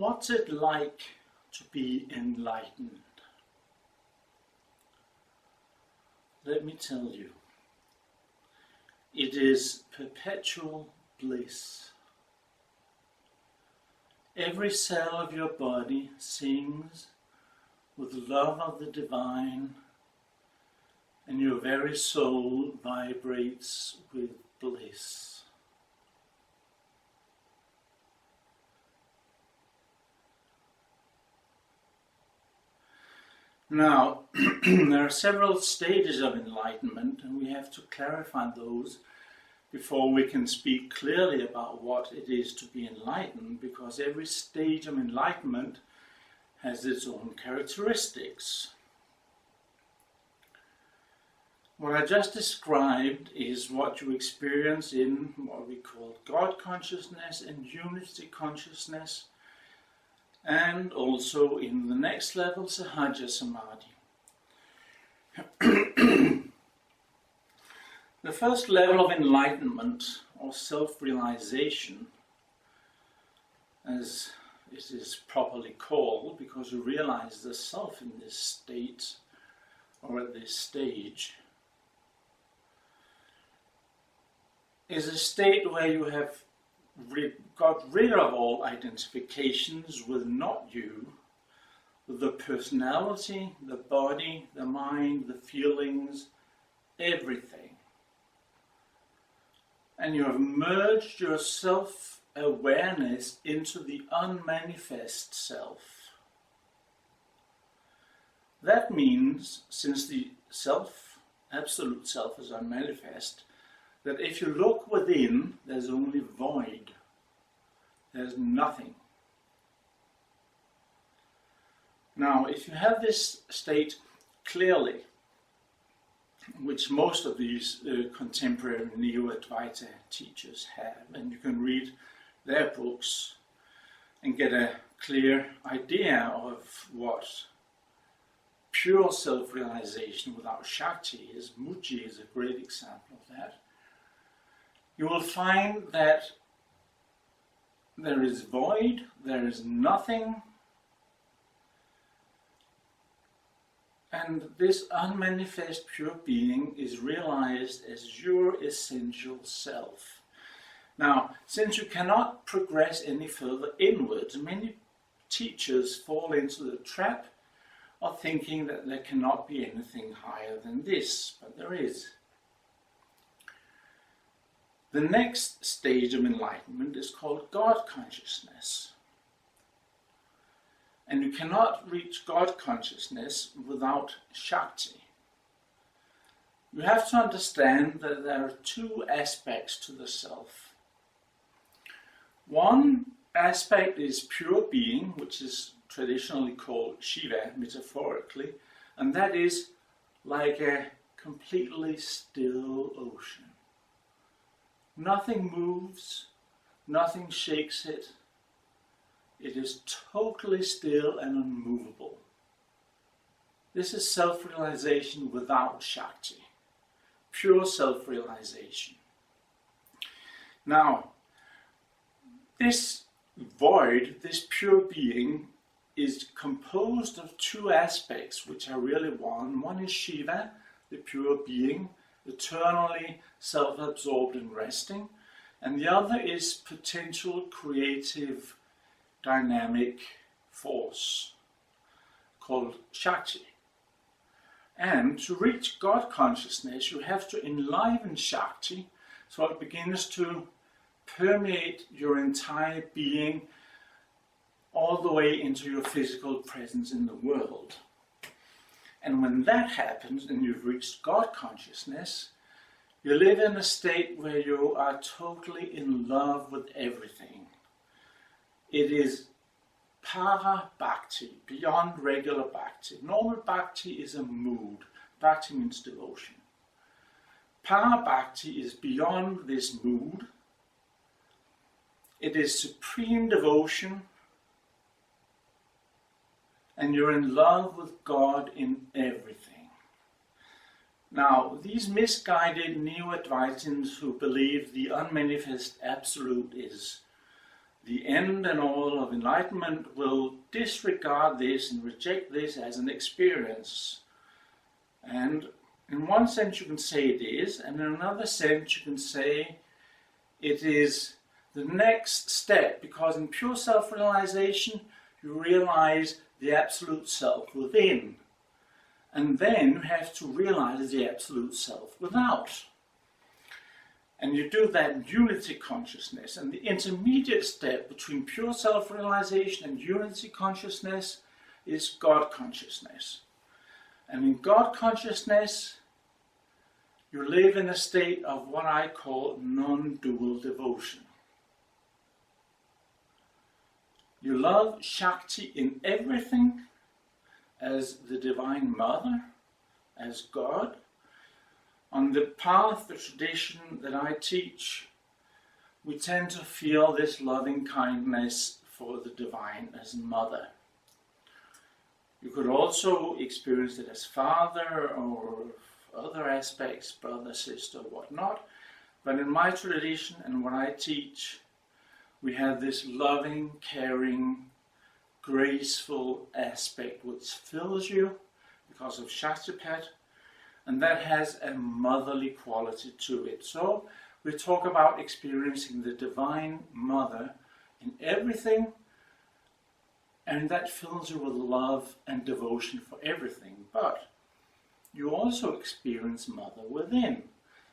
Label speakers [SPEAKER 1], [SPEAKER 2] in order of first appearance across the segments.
[SPEAKER 1] What's it like to be enlightened? Let me tell you, it is perpetual bliss. Every cell of your body sings with love of the divine, and your very soul vibrates with bliss. Now, there are several stages of enlightenment, and we have to clarify those before we can speak clearly about what it is to be enlightened, because every stage of enlightenment has its own characteristics. What I just described is what you experience in what we call God consciousness and unity consciousness, and also in the next level, Sahaja Samadhi. The first level of enlightenment, or self-realization, as it is properly called, because you realize the self in this state, or at this stage, is a state where you have got rid of all identifications with not you, with the personality, the body, the mind, the feelings, everything. And you have merged your self-awareness into the unmanifest self. That means, since the self, absolute self, is unmanifest, that if you look within, there's only void. There's nothing. Now, if you have this state clearly, which most of these contemporary Neo-Advaita teachers have, and you can read their books and get a clear idea of what pure self-realization without Shakti is. Muji is a great example of that. You will find that there is void, there is nothing, and this unmanifest pure being is realized as your essential self. Now, since you cannot progress any further inwards, many teachers fall into the trap of thinking that there cannot be anything higher than this, but there is. The next stage of enlightenment is called God consciousness. And you cannot reach God consciousness without Shakti. You have to understand that there are two aspects to the self. One aspect is pure being, which is traditionally called Shiva, metaphorically, and that is like a completely still ocean. Nothing moves, nothing shakes it. It is totally still and unmovable. This is self-realization without Shakti, pure self-realization. Now, this void, this pure being, is composed of two aspects, which are really one. One is Shiva, the pure being, eternally self-absorbed and resting, and the other is potential creative dynamic force called Shakti. And to reach God consciousness, you have to enliven Shakti so it begins to permeate your entire being all the way into your physical presence in the world. And when that happens and you've reached God consciousness, you live in a state where you are totally in love with everything. It is para bhakti, beyond regular bhakti. Normal bhakti is a mood. Bhakti means devotion. Para bhakti is beyond this mood. It is supreme devotion, and you're in love with God in everything. Now, these misguided Neo-Advaitins who believe the unmanifest absolute is the end and all of enlightenment will disregard this and reject this as an experience. And in one sense you can say it is, and in another sense you can say it is the next step, because in pure self-realization you realize the absolute self within, and then you have to realize the absolute self without. And you do that in unity consciousness, and the intermediate step between pure self-realization and unity consciousness is God consciousness. And in God consciousness you live in a state of what I call non-dual devotion. You love Shakti in everything, as the Divine Mother, as God. On the path, the tradition that I teach, we tend to feel this loving kindness for the Divine as Mother. You could also experience it as Father or other aspects, brother, sister, whatnot. But in my tradition and what I teach, we have this loving, caring, graceful aspect which fills you because of Shaktipat, and that has a motherly quality to it. So we talk about experiencing the Divine Mother in everything, and that fills you with love and devotion for everything. But you also experience Mother within.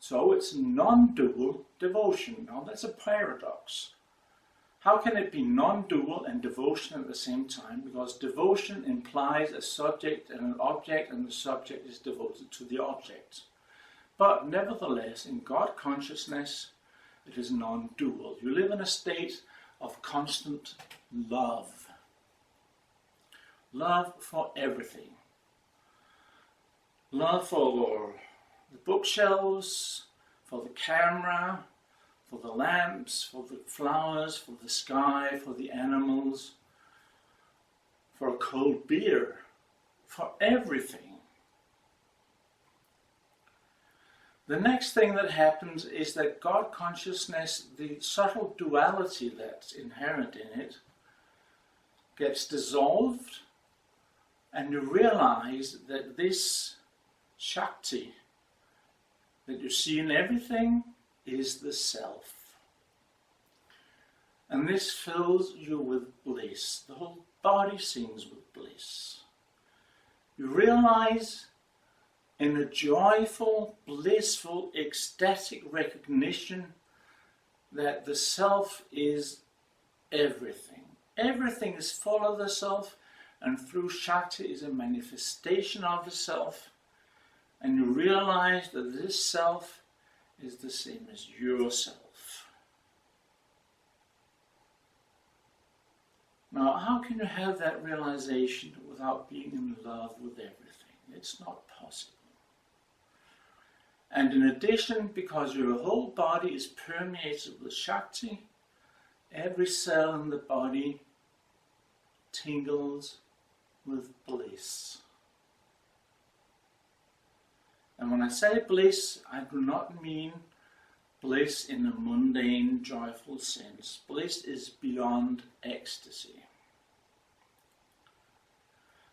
[SPEAKER 1] So it's non-dual devotion. Now that's a paradox. How can it be non-dual and devotion at the same time? Because devotion implies a subject and an object, and the subject is devoted to the object. But nevertheless, in God consciousness, it is non-dual. You live in a state of constant love. Love for everything. Love for the bookshelves, for the camera, for the lamps, for the flowers, for the sky, for the animals, for a cold beer, for everything. The next thing that happens is that God consciousness, the subtle duality that's inherent in it, gets dissolved, and you realize that this Shakti that you see in everything is the self. And this fills you with bliss. The whole body sings with bliss. You realize in a joyful, blissful, ecstatic recognition that the self is everything. Everything is full of the self, and through Shakti is a manifestation of the self. And you realize that this self is the same as yourself. Now, how can you have that realization without being in love with everything? It's not possible. And in addition, because your whole body is permeated with Shakti, every cell in the body tingles with bliss. And when I say bliss, I do not mean bliss in a mundane, joyful sense. Bliss is beyond ecstasy.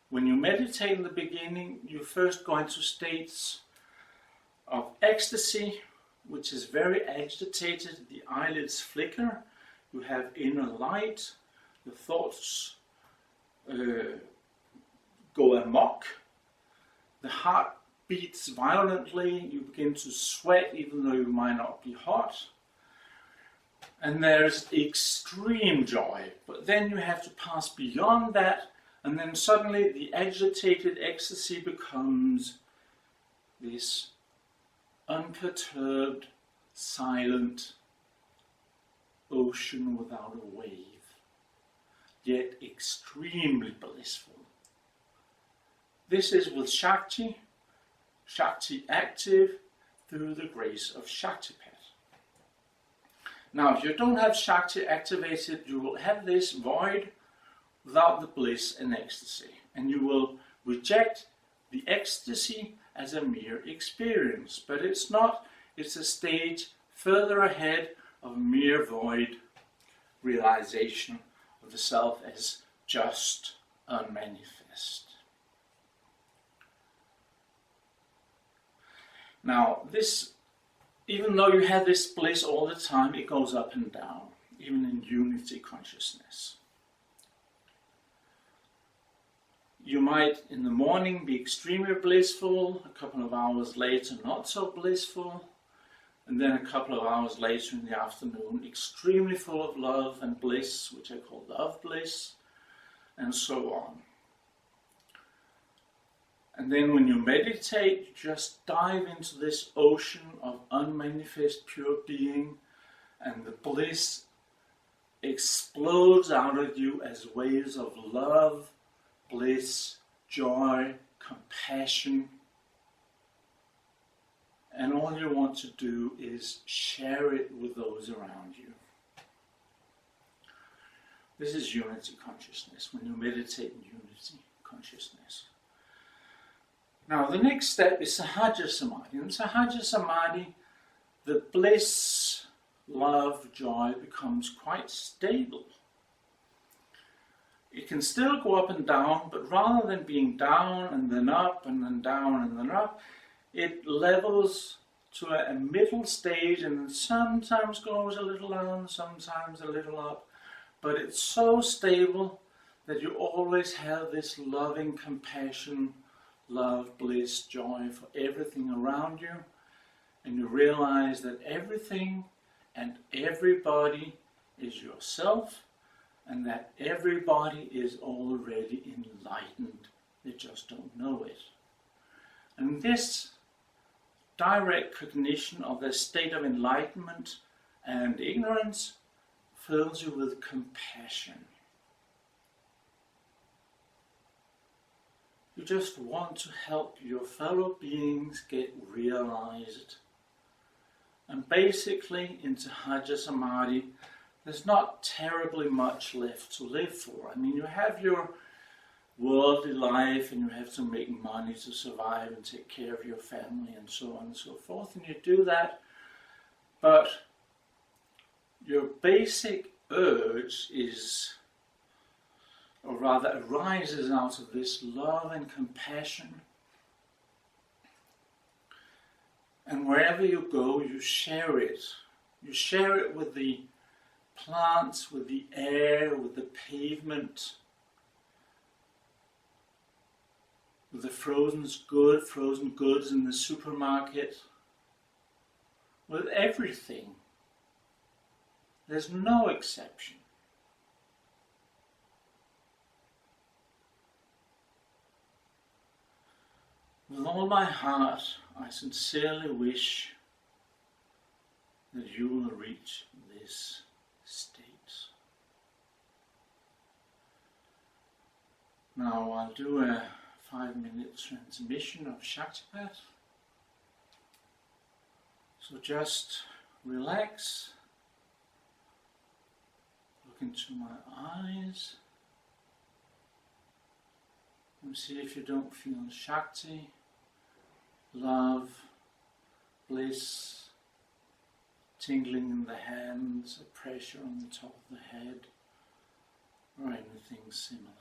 [SPEAKER 1] When you meditate in the beginning, you first go into states of ecstasy, which is very agitated. The eyelids flicker, you have inner light, the thoughts go amok, the heart beats violently, you begin to sweat even though you might not be hot, and there's extreme joy. But then you have to pass beyond that, and then suddenly the agitated ecstasy becomes this unperturbed, silent ocean without a wave, yet extremely blissful. This is with Shakti, Shakti active through the grace of Shaktipat. Now, if you don't have Shakti activated, you will have this void without the bliss and ecstasy, and you will reject the ecstasy as a mere experience. But it's not, it's a stage further ahead of mere void, realization of the self as just unmanifest. Now, this, even though you have this bliss all the time, it goes up and down, even in unity consciousness. You might in the morning be extremely blissful, a couple of hours later not so blissful, and then a couple of hours later in the afternoon extremely full of love and bliss, which I call love bliss, and so on. And then when you meditate, you just dive into this ocean of unmanifest pure being, and the bliss explodes out of you as waves of love, bliss, joy, compassion. And all you want to do is share it with those around you. This is unity consciousness, when you meditate in unity consciousness. Now the next step is Sahaja Samadhi. In Sahaja Samadhi, the bliss, love, joy becomes quite stable. It can still go up and down, but rather than being down and then up and then down and then up, it levels to a middle stage and sometimes goes a little down, sometimes a little up. But it's so stable that you always have this loving compassion, love, bliss, joy for everything around you. And you realize that everything and everybody is yourself, and that everybody is already enlightened. They just don't know it. And this direct cognition of the state of enlightenment and ignorance fills you with compassion. You just want to help your fellow beings get realized. And basically, in Sahaja Samadhi, there's not terribly much left to live for. I mean, you have your worldly life and you have to make money to survive and take care of your family and so on and so forth, and you do that, but your basic urge is, or rather arises out of this love and compassion. And wherever you go, you share it. You share it with the plants, with the air, with the pavement, with the frozen goods in the supermarket, with everything. There's no exception. With all my heart, I sincerely wish that you will reach this state. Now I'll do a 5-minute transmission of Shaktipat. So just relax, look into my eyes, and see if you don't feel Shakti, love, bliss, tingling in the hands, a pressure on the top of the head, or anything similar.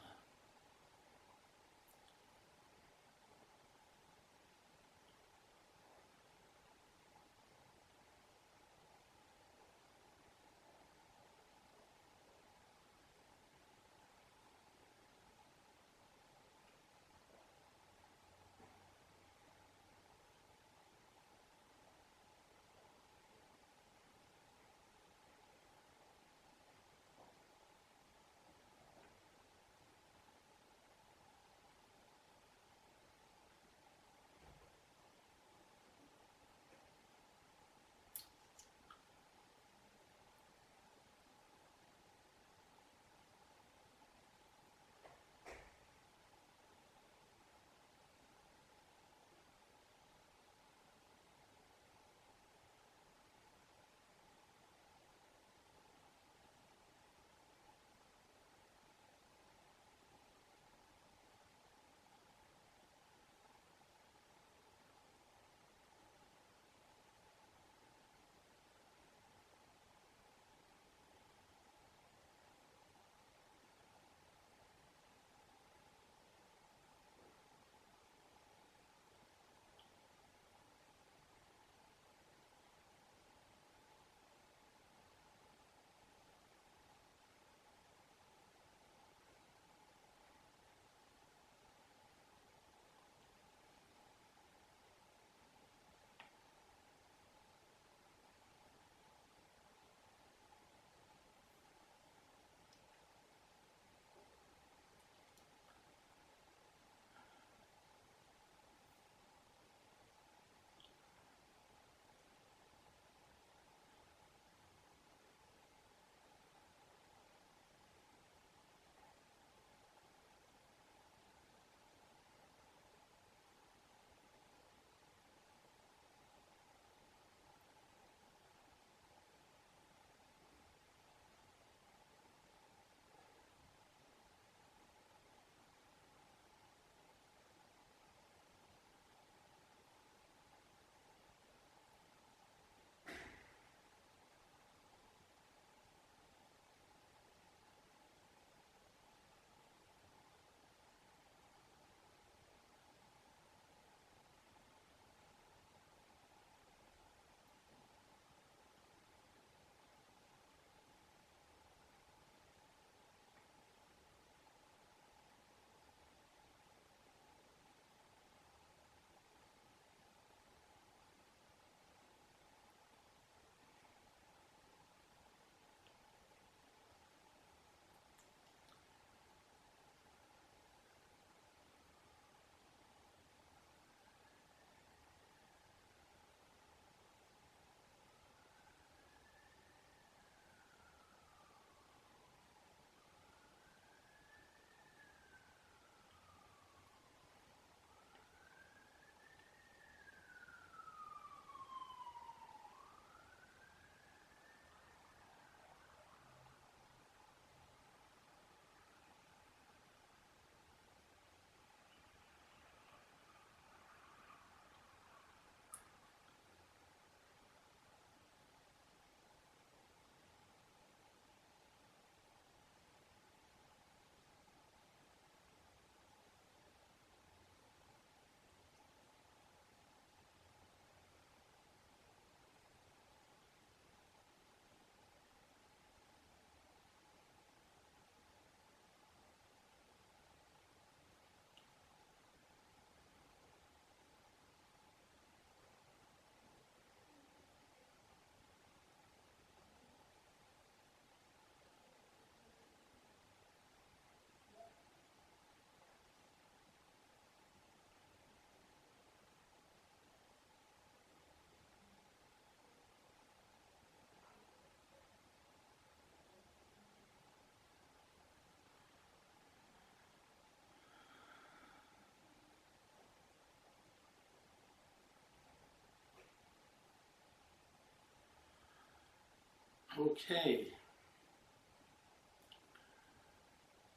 [SPEAKER 1] Okay.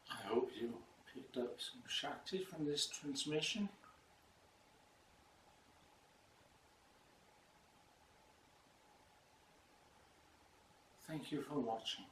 [SPEAKER 1] I hope you picked up some Shakti from this transmission. Thank you for watching.